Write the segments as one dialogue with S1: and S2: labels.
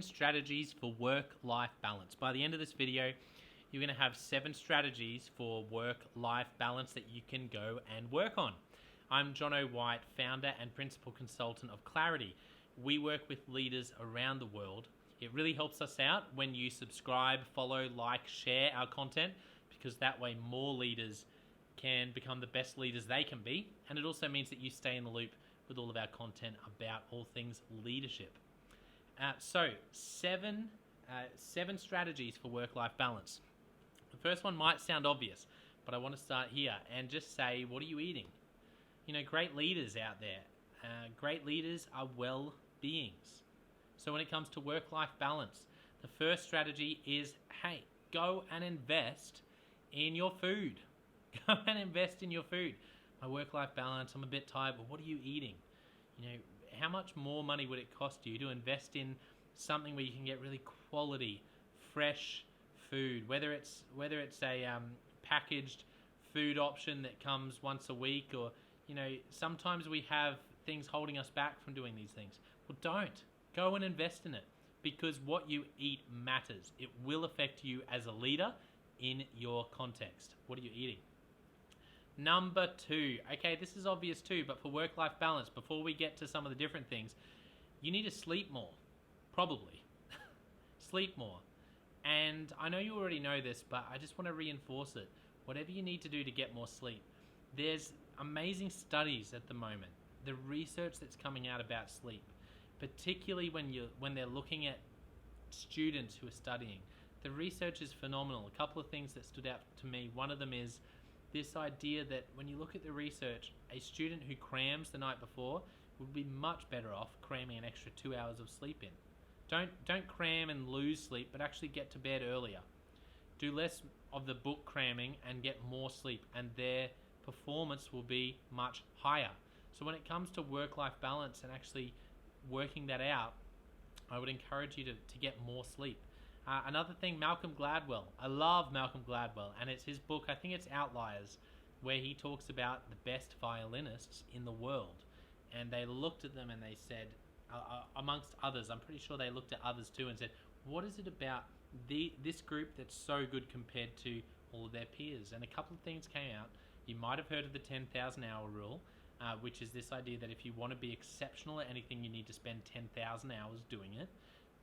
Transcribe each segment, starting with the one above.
S1: Strategies for work-life balance. By the end of this video, you're going to have 7 strategies for work-life balance that you can go and work on. I'm Jono White, founder and principal consultant of Clarity. We work with leaders around the world. It really helps us out when you subscribe, follow, like, share our content, because that way more leaders can become the best leaders they can be, and it also means that you stay in the loop with all of our content about all things leadership. So, seven strategies for work-life balance. The first one might sound obvious, but I want to start here and just say, what are you eating? You know, great leaders out there. Great leaders are well-beings. So when it comes to work-life balance, the first strategy is, hey, go and invest in your food. Go and invest in your food. My work-life balance, I'm a bit tired, but what are you eating? You know, how much more money would it cost you to invest in something where you can get really quality, fresh food, whether it's a packaged food option that comes once a week, or, you know, sometimes we have things holding us back from doing these things. Well, don't. Go and invest in it, because what you eat matters. It will affect you as a leader in your context. What are you eating? Number 2, okay, this is obvious too, but for work-life balance, before we get to some of the different things, you need to sleep more, probably. Sleep more. And I know you already know this, but I just want to reinforce it. Whatever you need to do to get more sleep, there's amazing studies at the moment, the research that's coming out about sleep, particularly when they're looking at students who are studying. The research is phenomenal. A couple of things that stood out to me, one of them is this idea that when you look at the research, a student who crams the night before would be much better off cramming an extra 2 hours of sleep in. Don't cram and lose sleep, but actually get to bed earlier. Do less of the book cramming and get more sleep, and their performance will be much higher. So when it comes to work-life balance and actually working that out, I would encourage you to get more sleep. Another thing, Malcolm Gladwell. I love Malcolm Gladwell, and it's his book, I think it's Outliers, where he talks about the best violinists in the world. And they looked at them and they said, amongst others, I'm pretty sure they looked at others too and said, what is it about this group that's so good compared to all of their peers? And a couple of things came out. You might have heard of the 10,000 hour rule, which is this idea that if you want to be exceptional at anything, you need to spend 10,000 hours doing it.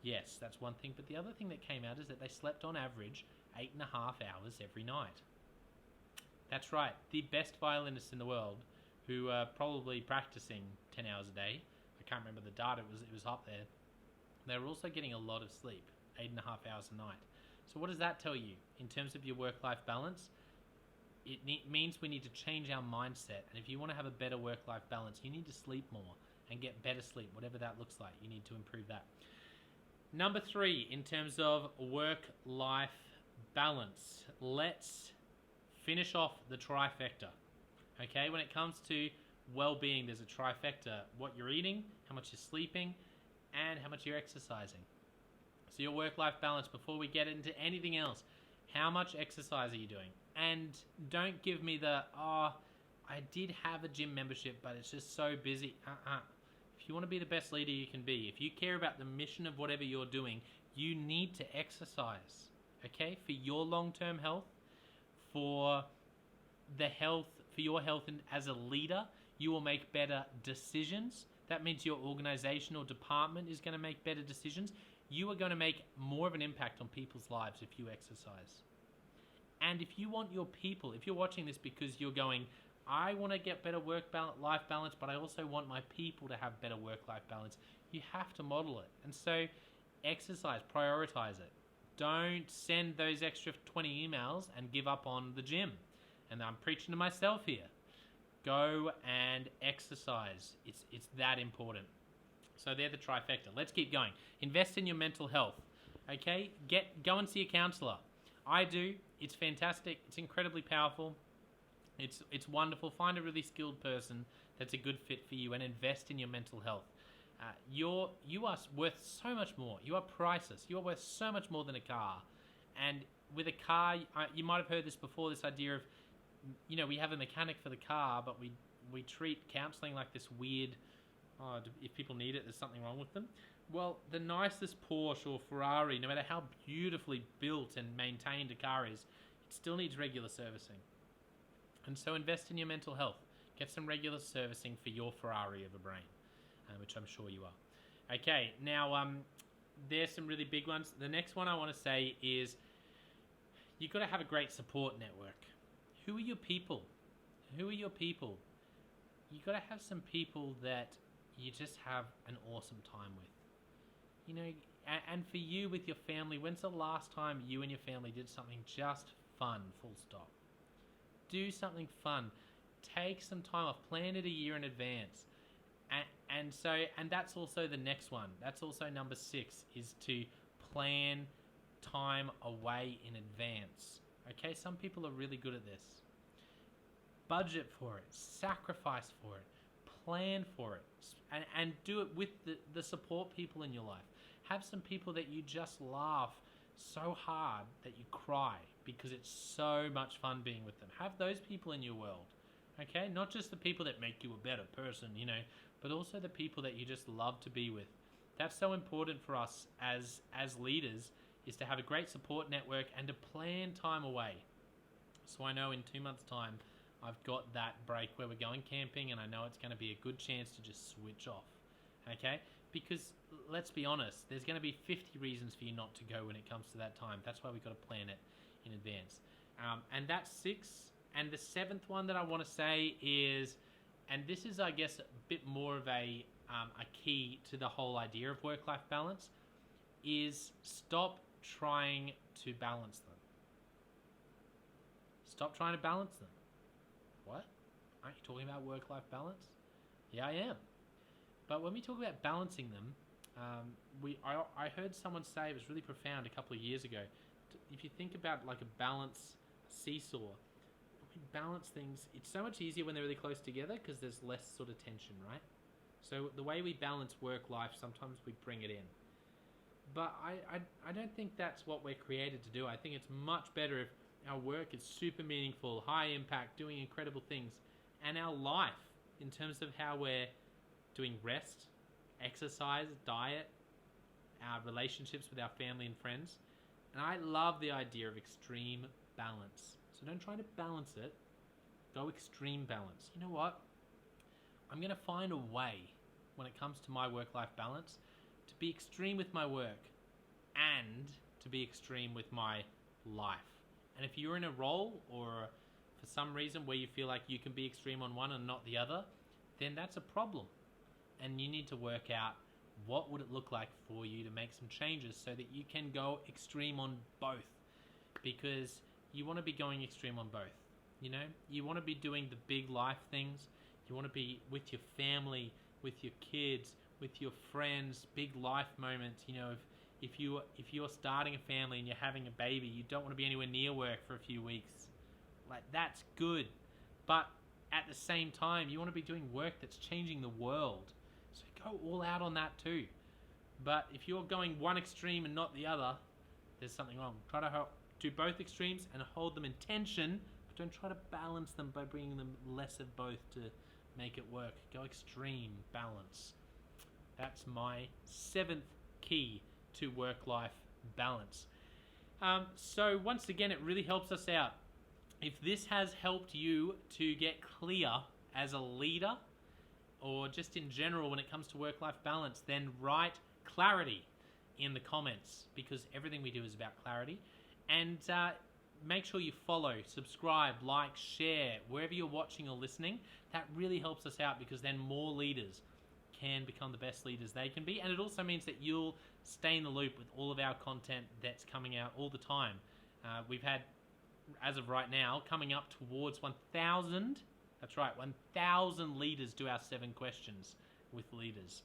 S1: Yes, that's one thing, but the other thing that came out is that they slept on average 8.5 hours every night. That's right, the best violinists in the world, who are probably practicing 10 hours a day, I can't remember the data, it was up there, they were also getting a lot of sleep, 8.5 hours a night. So what does that tell you in terms of your work-life balance? It means we need to change our mindset, and if you want to have a better work-life balance, you need to sleep more and get better sleep, whatever that looks like. You need to improve that. Number 3, in terms of work-life balance, let's finish off the trifecta. Okay, when it comes to well-being, there's a trifecta: what you're eating, how much you're sleeping, and how much you're exercising. So your work-life balance, before we get into anything else, how much exercise are you doing? And don't give me the, I did have a gym membership, but it's just so busy. If you want to be the best leader you can be, if you care about the mission of whatever you're doing, you need to exercise, okay? For your long-term health, for your health and as a leader, you will make better decisions. That means your organization or department is going to make better decisions. You are going to make more of an impact on people's lives if you exercise. And if you want your people, if you're watching this because you're going, I want to get better work-life balance, but I also want my people to have better work-life balance, you have to model it. And so exercise, prioritize it. Don't send those extra 20 emails and give up on the gym. And I'm preaching to myself here. Go and exercise. It's that important. So they're the trifecta. Let's keep going. Invest in your mental health. Okay? Go and see a counselor. I do. It's fantastic. It's incredibly powerful. It's wonderful. Find a really skilled person that's a good fit for you and invest in your mental health. You are worth so much more. You are priceless. You are worth so much more than a car. And with a car, you might have heard this before, this idea of, you know, we have a mechanic for the car, but we treat counseling like this weird, if people need it, there's something wrong with them. Well, the nicest Porsche or Ferrari, no matter how beautifully built and maintained a car is, it still needs regular servicing. And so invest in your mental health. Get some regular servicing for your Ferrari of a brain, which I'm sure you are. Okay, now there's some really big ones. The next one I want to say is you've got to have a great support network. Who are your people? Who are your people? You've got to have some people that you just have an awesome time with. You know, and for you with your family, when's the last time you and your family did something just fun, full stop? Do something fun. Take some time off. Plan it a year in advance. And that's also the next one. That's also number 6, is to plan time away in advance. Okay, some people are really good at this. Budget for it. Sacrifice for it. Plan for it. And do it with the support people in your life. Have some people that you just laugh so hard that you cry because it's so much fun being with them. Have those people in your world. Okay? Not just the people that make you a better person, you know, but also the people that you just love to be with. That's so important for us as leaders, is to have a great support network and to plan time away. So I know in 2 months' time, I've got that break where we're going camping, and I know it's going to be a good chance to just switch off. Okay? Because let's be honest, there's going to be 50 reasons for you not to go when it comes to that time. That's why we've got to plan it in advance. And that's 6. And the 7th one that I want to say is, and this is, I guess, a bit more of a key to the whole idea of work-life balance, is stop trying to balance them. Stop trying to balance them. What? Aren't you talking about work-life balance? Yeah, I am. But when we talk about balancing them, I heard someone say, it was really profound a couple of years ago, if you think about like a balance seesaw, when we balance things, it's so much easier when they're really close together because there's less sort of tension, right? So the way we balance work-life, sometimes we bring it in. But I don't think that's what we're created to do. I think it's much better if our work is super meaningful, high impact, doing incredible things, and our life, in terms of how we're doing rest, exercise, diet, our relationships with our family and friends. And I love the idea of extreme balance. So don't try to balance it. Go extreme balance. You know what? I'm going to find a way, when it comes to my work-life balance, to be extreme with my work and to be extreme with my life. And if you're in a role or for some reason where you feel like you can be extreme on one and not the other, then that's a problem. And you need to work out what would it look like for you to make some changes so that you can go extreme on both. Because you want to be going extreme on both. You know, you want to be doing the big life things. You want to be with your family, with your kids, with your friends, big life moments. You know, if you're starting a family and you're having a baby, you don't want to be anywhere near work for a few weeks. Like, that's good. But at the same time, you want to be doing work that's changing the world. So go all out on that too. But if you're going one extreme and not the other, there's something wrong. Try to do both extremes and hold them in tension, but don't try to balance them by bringing them less of both to make it work. Go extreme balance. That's my 7th key to work-life balance. So once again, it really helps us out. If this has helped you to get clear as a leader, or just in general when it comes to work-life balance, then write clarity in the comments, because everything we do is about clarity. And make sure you follow, subscribe, like, share, wherever you're watching or listening. That really helps us out, because then more leaders can become the best leaders they can be. And it also means that you'll stay in the loop with all of our content that's coming out all the time. We've had, as of right now, coming up towards 1,000. That's right, 1,000 leaders do our 7 questions with leaders.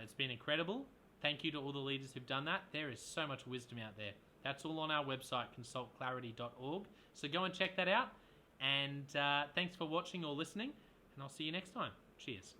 S1: It's been incredible. Thank you to all the leaders who've done that. There is so much wisdom out there. That's all on our website, consultclarity.org. So go and check that out. And thanks for watching or listening. And I'll see you next time. Cheers.